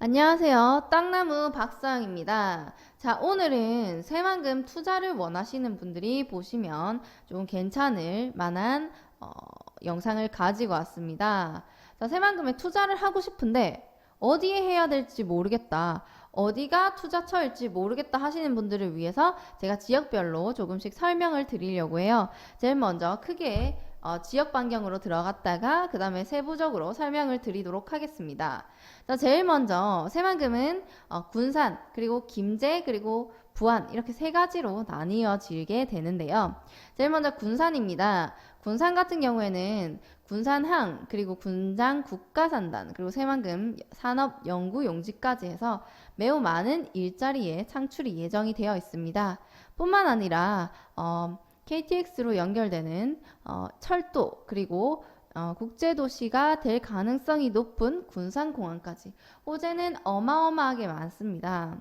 안녕하세요. 땅나무 박사영입니다. 자, 오늘은 새만금 투자를 원하시는 분들이 보시면 좀 괜찮을 만한 영상을 가지고 왔습니다. 자, 새만금에 투자를 하고 싶은데 어디에 해야 될지 모르겠다. 어디가 투자처일지 모르겠다 하시는 분들을 위해서 제가 지역별로 조금씩 설명을 드리려고 해요. 제일 먼저 크게 지역 반경으로 들어갔다가 그 다음에 세부적으로 설명을 드리도록 하겠습니다. 자, 제일 먼저 새만금은 군산 그리고 김제 그리고 부안 이렇게 세 가지로 나뉘어지게 되는데요. 제일 먼저 군산입니다. 군산 같은 경우에는 군산항 그리고 군장 국가산단 그리고 새만금 산업연구용지까지 해서 매우 많은 일자리의 창출이 예정이 되어 있습니다. 뿐만 아니라 KTX로 연결되는 철도 그리고 국제도시가 될 가능성이 높은 군산공항까지 호재는 어마어마하게 많습니다.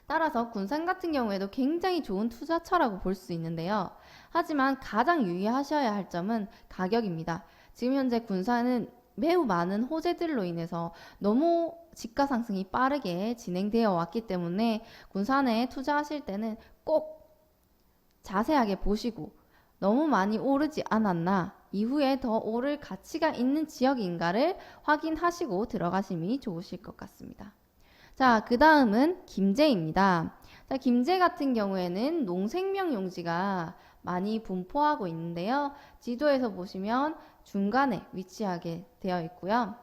따라서 군산 같은 경우에도 굉장히 좋은 투자처라고 볼 수 있는데요. 하지만 가장 유의하셔야 할 점은 가격입니다. 지금 현재 군산은 매우 많은 호재들로 인해서 너무 지가 상승이 빠르게 진행되어 왔기 때문에 군산에 투자하실 때는 꼭 자세하게 보시고 너무 많이 오르지 않았나, 이후에 더 오를 가치가 있는 지역인가를 확인하시고 들어가심이 좋으실 것 같습니다. 자, 그 다음은 김제입니다. 자, 김제 같은 경우에는 농생명 용지가 많이 분포하고 있는데요. 지도에서 보시면 중간에 위치하게 되어 있고요.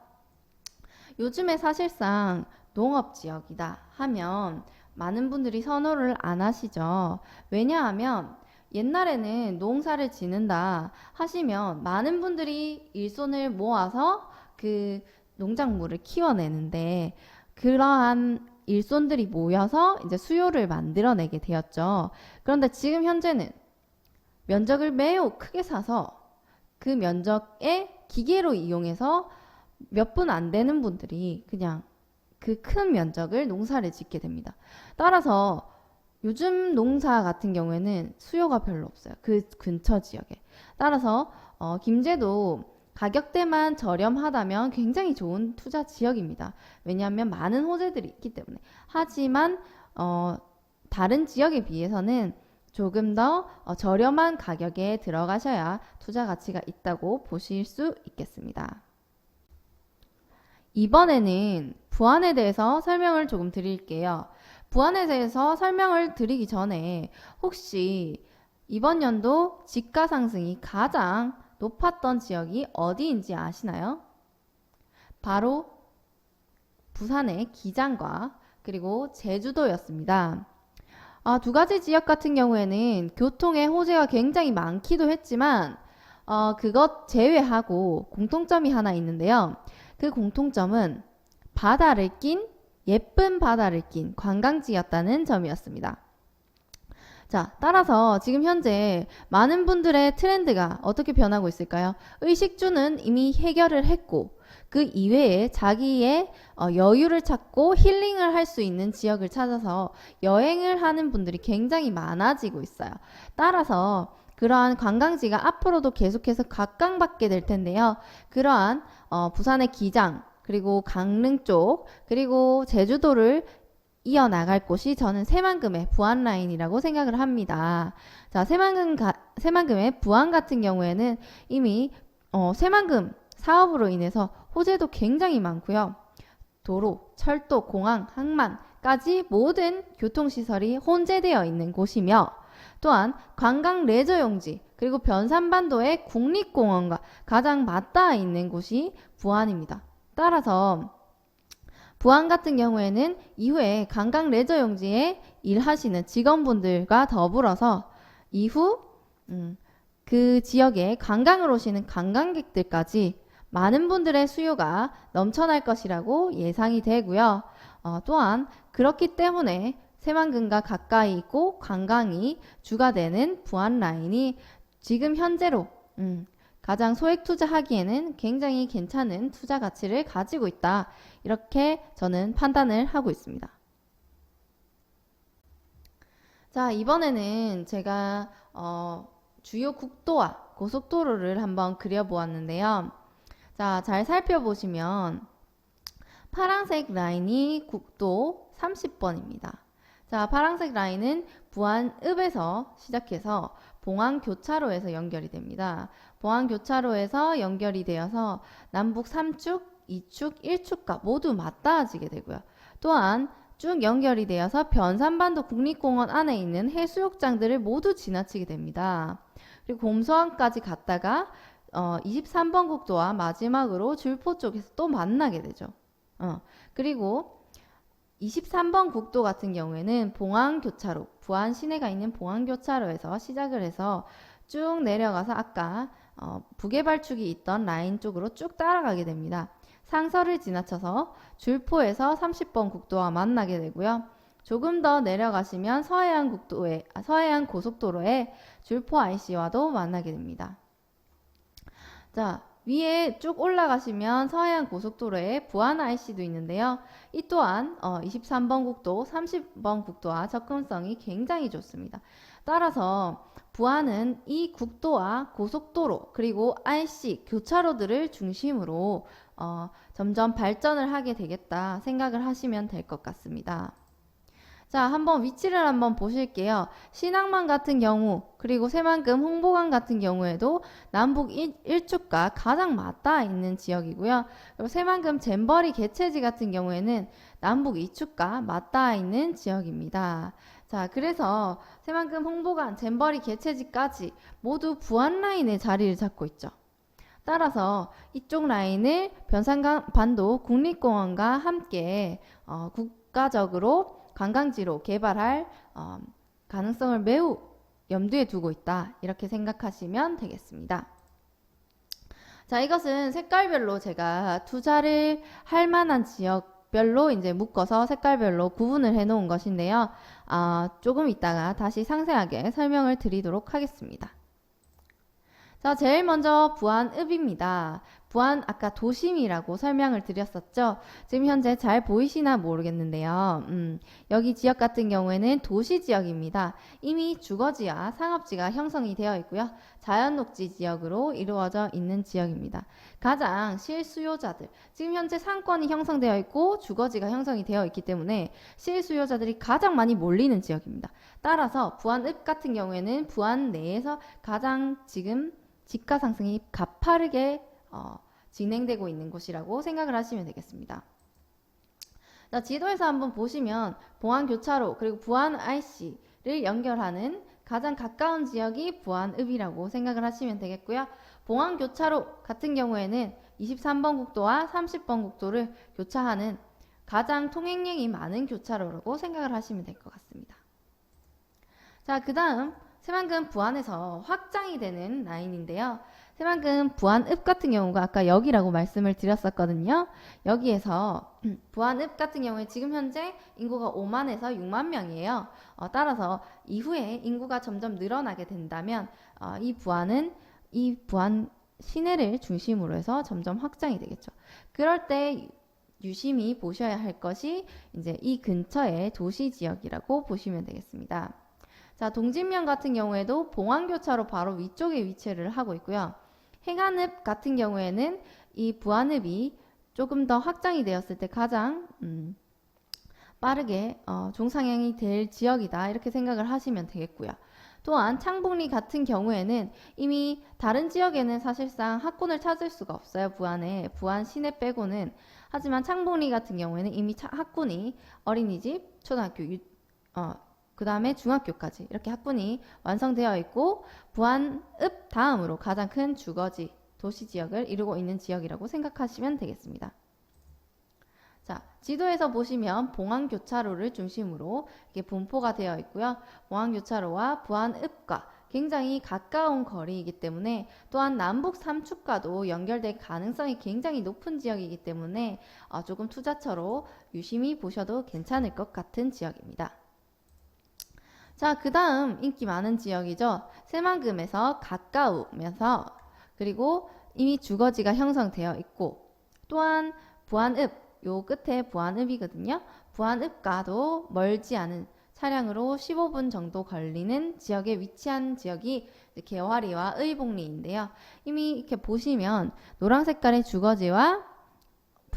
요즘에 사실상 농업지역이다 하면 많은 분들이 선호를 안 하시죠. 왜냐하면 옛날에는 농사를 짓는다 하시면 많은 분들이 일손을 모아서 그 농작물을 키워내는데 그러한 일손들이 모여서 이제 수요를 만들어내게 되었죠. 그런데 지금 현재는 면적을 매우 크게 사서 그 면적에 기계로 이용해서 몇 분 안 되는 분들이 그냥 그 큰 면적을 농사를 짓게 됩니다. 따라서 요즘 농사 같은 경우에는 수요가 별로 없어요. 그 근처 지역에. 따라서 김제도 가격대만 저렴하다면 굉장히 좋은 투자 지역입니다. 왜냐하면 많은 호재들이 있기 때문에. 하지만 다른 지역에 비해서는 조금 더 저렴한 가격에 들어가셔야 투자 가치가 있다고 보실 수 있겠습니다. 이번에는 부안에 대해서 설명을 조금 드릴게요. 부안에 대해서 설명을 드리기 전에 혹시 이번 연도 지가 상승이 가장 높았던 지역이 어디인지 아시나요? 바로 부산의 기장과 그리고 제주도였습니다. 두 가지 지역 같은 경우에는 교통의 호재가 굉장히 많기도 했지만 그것 제외하고 공통점이 하나 있는데요. 그 공통점은 바다를 낀 예쁜 바다를 낀 관광지였다는 점이었습니다. 자, 따라서 지금 현재 많은 분들의 트렌드가 어떻게 변하고 있을까요? 의식주는 이미 해결을 했고 그 이외에 자기의 여유를 찾고 힐링을 할 수 있는 지역을 찾아서 여행을 하는 분들이 굉장히 많아지고 있어요. 따라서 그러한 관광지가 앞으로도 계속해서 각광받게 될 텐데요. 그러한 부산의 기장 그리고 강릉 쪽 그리고 제주도를 이어나갈 곳이 저는 새만금의 부안라인이라고 생각을 합니다. 자, 새만금의 부안 같은 경우에는 이미 새만금 사업으로 인해서 호재도 굉장히 많고요. 도로, 철도, 공항, 항만까지 모든 교통시설이 혼재되어 있는 곳이며 또한 관광 레저 용지 그리고 변산반도의 국립공원과 가장 맞닿아 있는 곳이 부안입니다. 따라서 부안 같은 경우에는 이후에 관광 레저 용지에 일하시는 직원분들과 더불어서 이후 그 지역에 관광을 오시는 관광객들까지 많은 분들의 수요가 넘쳐날 것이라고 예상이 되고요. 또한 그렇기 때문에 새만금과 가까이 있고 관광이 주가 되는 부안 라인이 지금 현재로 가장 소액 투자하기에는 굉장히 괜찮은 투자 가치를 가지고 있다. 이렇게 저는 판단을 하고 있습니다. 자, 이번에는 제가 주요 국도와 고속도로를 한번 그려보았는데요. 자, 잘 살펴보시면 파란색 라인이 국도 30번입니다. 자, 파란색 라인은 부안읍에서 시작해서 봉안교차로에서 연결이 됩니다. 봉안교차로에서 연결이 되어서 남북 3축, 2축, 1축과 모두 맞닿아지게 되고요. 또한 쭉 연결이 되어서 변산반도 국립공원 안에 있는 해수욕장들을 모두 지나치게 됩니다. 그리고 곰소항까지 갔다가 23번 국도와 마지막으로 줄포 쪽에서 또 만나게 되죠. 그리고 23번 국도 같은 경우에는 봉안교차로, 부안 시내가 있는 봉안교차로에서 시작을 해서 쭉 내려가서 아까 부계발축이 있던 라인 쪽으로 쭉 따라가게 됩니다. 상설을 지나쳐서 줄포에서 30번 국도와 만나게 되고요. 조금 더 내려가시면 서해안 고속도로에 줄포 IC와도 만나게 됩니다. 자, 위에 쭉 올라가시면 서해안 고속도로에 부안 IC도 있는데요. 이 또한 23번 국도, 30번 국도와 접근성이 굉장히 좋습니다. 따라서 부안은 이 국도와 고속도로 그리고 IC, 교차로들을 중심으로 점점 발전을 하게 되겠다 생각을 하시면 될 것 같습니다. 자, 한번 위치를 한번 보실게요. 신항만 같은 경우 그리고 새만금 홍보관 같은 경우에도 남북 1축과 가장 맞닿아 있는 지역이고요. 그리고 새만금 잼버리 개최지 같은 경우에는 남북 2축과 맞닿아 있는 지역입니다. 자, 그래서 새만금 홍보관, 잼버리 개최지까지 모두 부안 라인의 자리를 잡고 있죠. 따라서 이쪽 라인을 변산반도 국립공원과 함께 국가적으로 관광지로 개발할 가능성을 매우 염두에 두고 있다. 이렇게 생각하시면 되겠습니다. 자, 이것은 색깔별로 제가 투자를 할 만한 지역별로 이제 묶어서 색깔별로 구분을 해 놓은 것인데요. 조금 이따가 다시 상세하게 설명을 드리도록 하겠습니다. 자, 제일 먼저 부안읍입니다. 부안 아까 도심이라고 설명을 드렸었죠. 지금 현재 잘 보이시나 모르겠는데요. 여기 지역 같은 경우에는 도시 지역입니다. 이미 주거지와 상업지가 형성이 되어 있고요. 자연녹지 지역으로 이루어져 있는 지역입니다. 가장 실수요자들, 지금 현재 상권이 형성되어 있고 주거지가 형성이 되어 있기 때문에 실수요자들이 가장 많이 몰리는 지역입니다. 따라서 부안읍 같은 경우에는 부안 내에서 가장 지금 집가 상승이 가파르게 진행되고 있는 곳이라고 생각을 하시면 되겠습니다. 자, 지도에서 한번 보시면 봉안교차로 그리고 부안 IC를 연결하는 가장 가까운 지역이 부안읍이라고 생각을 하시면 되겠고요. 봉안교차로 같은 경우에는 23번 국도와 30번 국도를 교차하는 가장 통행량이 많은 교차로라고 생각을 하시면 될 것 같습니다. 자, 그 다음 새만금 부안에서 확장이 되는 라인인데요. 새만금 부안읍 같은 경우가 아까 여기라고 말씀을 드렸었거든요. 여기에서 부안읍 같은 경우에 지금 현재 인구가 5만에서 6만 명이에요. 따라서 이후에 인구가 점점 늘어나게 된다면 이 부안은 이 부안 시내를 중심으로 해서 점점 확장이 되겠죠. 그럴 때 유심히 보셔야 할 것이 이제 이 근처의 도시 지역이라고 보시면 되겠습니다. 자, 동진면 같은 경우에도 봉안교차로 바로 위쪽에 위치를 하고 있고요. 행안읍 같은 경우에는 이 부안읍이 조금 더 확장이 되었을 때 가장 빠르게 종상향이 될 지역이다 이렇게 생각을 하시면 되겠고요. 또한 창북리 같은 경우에는 이미 다른 지역에는 사실상 학군을 찾을 수가 없어요. 부안에 부안 시내 빼고는. 하지만 창북리 같은 경우에는 이미 학군이 어린이집, 초등학교, 그 다음에 중학교까지 이렇게 학군이 완성되어 있고 부안읍 다음으로 가장 큰 주거지, 도시지역을 이루고 있는 지역이라고 생각하시면 되겠습니다. 자, 지도에서 보시면 봉안교차로를 중심으로 이렇게 분포가 되어 있고요. 봉안교차로와 부안읍과 굉장히 가까운 거리이기 때문에 또한 남북 3축과도 연결될 가능성이 굉장히 높은 지역이기 때문에 조금 투자처로 유심히 보셔도 괜찮을 것 같은 지역입니다. 자, 그 다음 인기 많은 지역이죠. 새만금에서 가까우면서 그리고 이미 주거지가 형성되어 있고 또한 부안읍, 요 끝에 부안읍이거든요. 부안읍과도 멀지 않은 차량으로 15분 정도 걸리는 지역에 위치한 지역이 개화리와 의복리인데요. 이미 이렇게 보시면 노란 색깔의 주거지와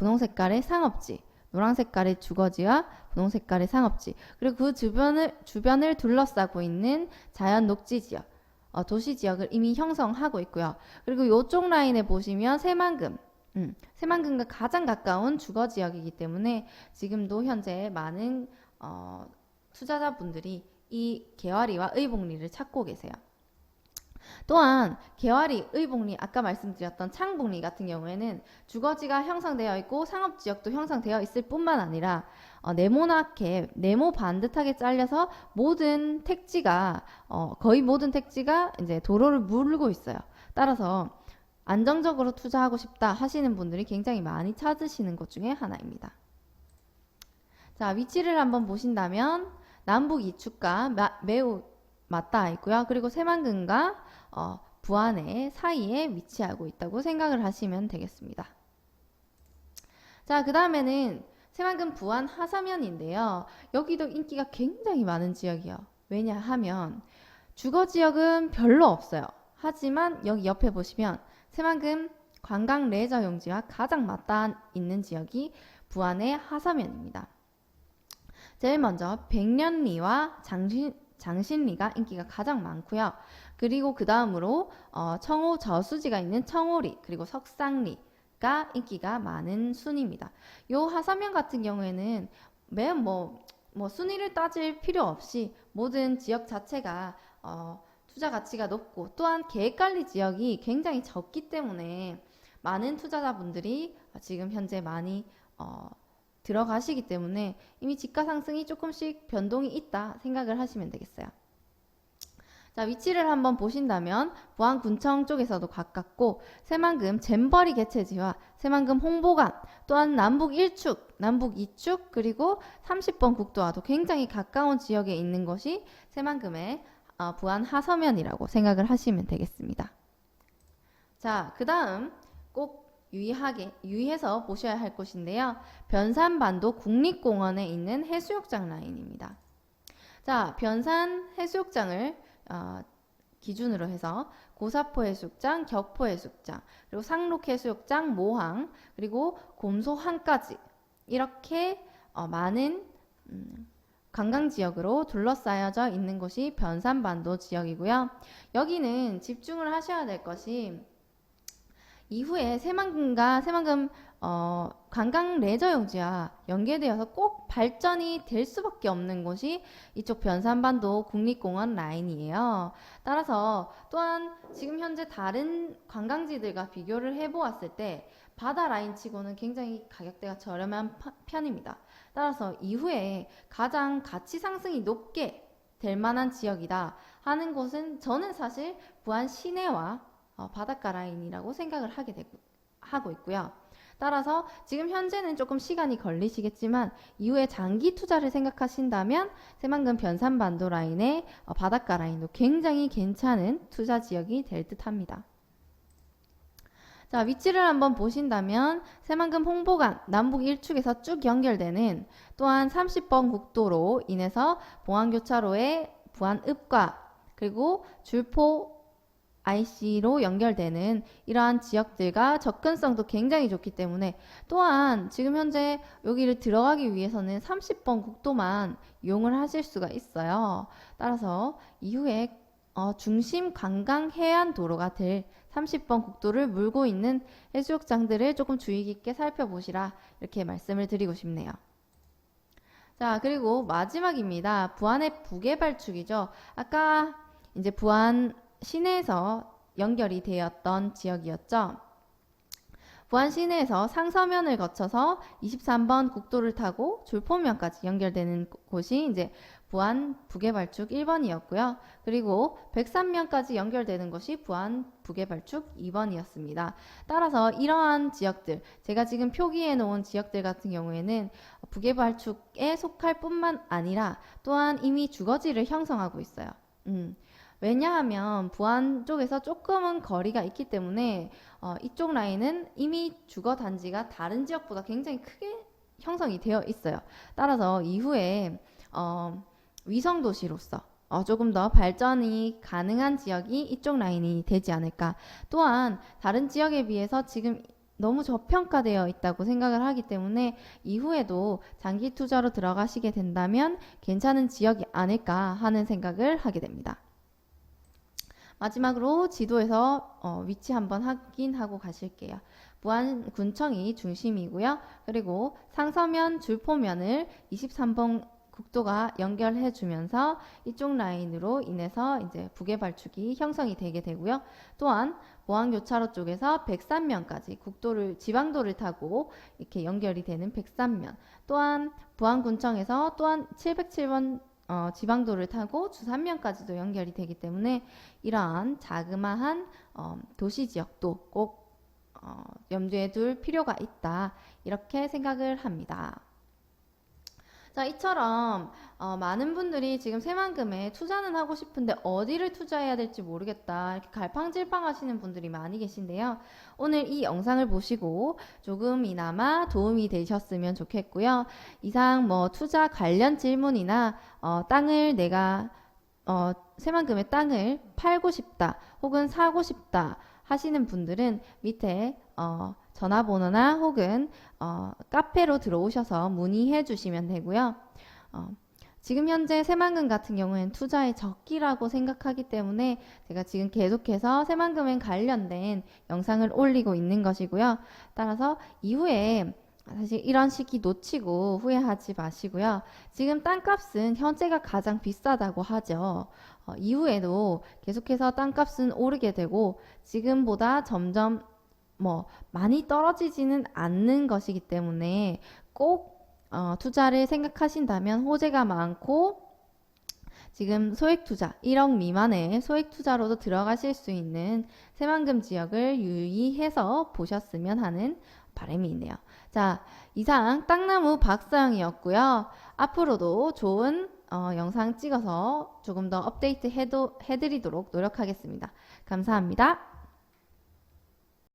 분홍 색깔의 상업지, 노란 색깔의 주거지와 분홍 색깔의 상업지, 그리고 그 주변을 둘러싸고 있는 자연 녹지 지역, 도시 지역을 이미 형성하고 있고요. 그리고 이쪽 라인에 보시면 새만금, 새만금과 가장 가까운 주거 지역이기 때문에 지금도 현재 많은 투자자분들이 이 개화리와 의복리를 찾고 계세요. 또한 개화리, 의복리, 아까 말씀드렸던 창복리 같은 경우에는 주거지가 형성되어 있고 상업지역도 형성되어 있을 뿐만 아니라 네모나게, 네모 반듯하게 잘려서 모든 택지가 거의 모든 택지가 이제 도로를 물고 있어요. 따라서 안정적으로 투자하고 싶다 하시는 분들이 굉장히 많이 찾으시는 것 중에 하나입니다. 자, 위치를 한번 보신다면 남북 이축과 매우 맞닿아 있고요. 그리고 새만금과 부안의 사이에 위치하고 있다고 생각을 하시면 되겠습니다. 자, 그 다음에는 새만금 부안 하사면인데요. 여기도 인기가 굉장히 많은 지역이에요. 왜냐하면 주거지역은 별로 없어요. 하지만 여기 옆에 보시면 새만금 관광 레저 용지와 가장 맞닿아 있는 지역이 부안의 하사면입니다. 제일 먼저 백년리와 장신리가 인기가 가장 많고요. 그리고 그 다음으로 청호 저수지가 있는 청호리, 그리고 석상리가 인기가 많은 순입니다. 요 하사면 같은 경우에는 매우 순위를 따질 필요 없이 모든 지역 자체가 투자 가치가 높고, 또한 계획관리 지역이 굉장히 적기 때문에 많은 투자자분들이 지금 현재 많이 들어가시기 때문에 이미 지가 상승이 조금씩 변동이 있다 생각을 하시면 되겠어요. 자, 위치를 한번 보신다면 부안군청 쪽에서도 가깝고, 새만금 잼버리 개체지와 새만금 홍보관, 또한 남북 1축, 남북 2축, 그리고 30번 국도와도 굉장히 가까운 지역에 있는 것이 새만금의 부안 하서면이라고 생각을 하시면 되겠습니다. 자, 그 다음 꼭 유의해서 보셔야 할 곳인데요. 변산반도 국립공원에 있는 해수욕장 라인입니다. 자, 변산 해수욕장을 기준으로 해서 고사포 해수욕장, 격포 해수욕장, 그리고 상록 해수욕장, 모항, 그리고 곰소항까지 이렇게 많은 관광지역으로 둘러싸여져 있는 곳이 변산반도 지역이고요. 여기는 집중을 하셔야 될 것이, 이후에 새만금과 새만금 관광 레저 용지와 연계되어서 꼭 발전이 될 수밖에 없는 곳이 이쪽 변산반도 국립공원 라인이에요. 따라서 또한 지금 현재 다른 관광지들과 비교를 해보았을 때 바다 라인 치고는 굉장히 가격대가 저렴한 편입니다. 따라서 이후에 가장 가치 상승이 높게 될 만한 지역이다 하는 곳은 저는 사실 부안 시내와 바닷가 라인이라고 생각을 하고 있고요. 따라서 지금 현재는 조금 시간이 걸리시겠지만 이후에 장기 투자를 생각하신다면 새만금 변산반도 라인의 바닷가 라인도 굉장히 괜찮은 투자 지역이 될 듯합니다. 자, 위치를 한번 보신다면 새만금 홍보관 남북 1축에서 쭉 연결되는, 또한 30번 국도로 인해서 봉안교차로의 부안읍과 그리고 줄포 IC로 연결되는 이러한 지역들과 접근성도 굉장히 좋기 때문에, 또한 지금 현재 여기를 들어가기 위해서는 30번 국도만 이용을 하실 수가 있어요. 따라서 이후에 중심 관광 해안 도로가 될 30번 국도를 물고 있는 해수욕장들을 조금 주의 깊게 살펴보시라, 이렇게 말씀을 드리고 싶네요. 자, 그리고 마지막입니다. 부안의 부개발축이죠. 아까 이제 부안 시내에서 연결이 되었던 지역이었죠. 부안 시내에서 상서면을 거쳐서 23번 국도를 타고 졸포면까지 연결되는 곳이 이제 부안 부개발축 1번이었고요. 그리고 백산면까지 연결되는 것이 부안 부개발축 2번이었습니다. 따라서 이러한 지역들, 제가 지금 표기해 놓은 지역들 같은 경우에는 부개발축에 속할 뿐만 아니라 또한 이미 주거지를 형성하고 있어요. 왜냐하면 부안 쪽에서 조금은 거리가 있기 때문에 이쪽 라인은 이미 주거 단지가 다른 지역보다 굉장히 크게 형성이 되어 있어요. 따라서 이후에 위성 도시로서 조금 더 발전이 가능한 지역이 이쪽 라인이 되지 않을까. 또한 다른 지역에 비해서 지금 너무 저평가되어 있다고 생각을 하기 때문에 이후에도 장기 투자로 들어가시게 된다면 괜찮은 지역이 아닐까 하는 생각을 하게 됩니다. 마지막으로 지도에서 위치 한번 확인하고 가실게요. 부안군청이 중심이고요. 그리고 상서면 줄포면을 23번 국도가 연결해 주면서 이쪽 라인으로 인해서 이제 부계발축이 형성이 되게 되고요. 또한 보안교차로 쪽에서 백산면까지 국도를 지방도를 타고 이렇게 연결이 되는 백산면, 또한 부안군청에서 또한 707번 지방도를 타고 주산면까지도 연결이 되기 때문에 이러한 자그마한 도시 지역도 꼭 염두에 둘 필요가 있다, 이렇게 생각을 합니다. 자, 이처럼 많은 분들이 지금 새만금에 투자는 하고 싶은데 어디를 투자해야 될지 모르겠다, 이렇게 갈팡질팡 하시는 분들이 많이 계신데요. 오늘 이 영상을 보시고 조금이나마 도움이 되셨으면 좋겠고요. 이상 뭐 투자 관련 질문이나 땅을 내가 새만금의 땅을 팔고 싶다 혹은 사고 싶다 하시는 분들은 밑에 전화번호나 혹은 카페로 들어오셔서 문의해 주시면 되고요. 지금 현재 새만금 같은 경우에는 투자의 적기라고 생각하기 때문에 제가 지금 계속해서 새만금에 관련된 영상을 올리고 있는 것이고요. 따라서 이후에 사실 이런 시기 놓치고 후회하지 마시고요. 지금 땅값은 현재가 가장 비싸다고 하죠. 이후에도 계속해서 땅값은 오르게 되고 지금보다 점점 많이 떨어지지는 않는 것이기 때문에 꼭 투자를 생각하신다면 호재가 많고 지금 소액투자 1억 미만의 소액투자로도 들어가실 수 있는 새만금 지역을 유의해서 보셨으면 하는 바람이 있네요. 자, 이상 땅나무 박사영이었고요. 앞으로도 좋은 영상 찍어서 조금 더 업데이트 해드리도록 노력하겠습니다. 감사합니다.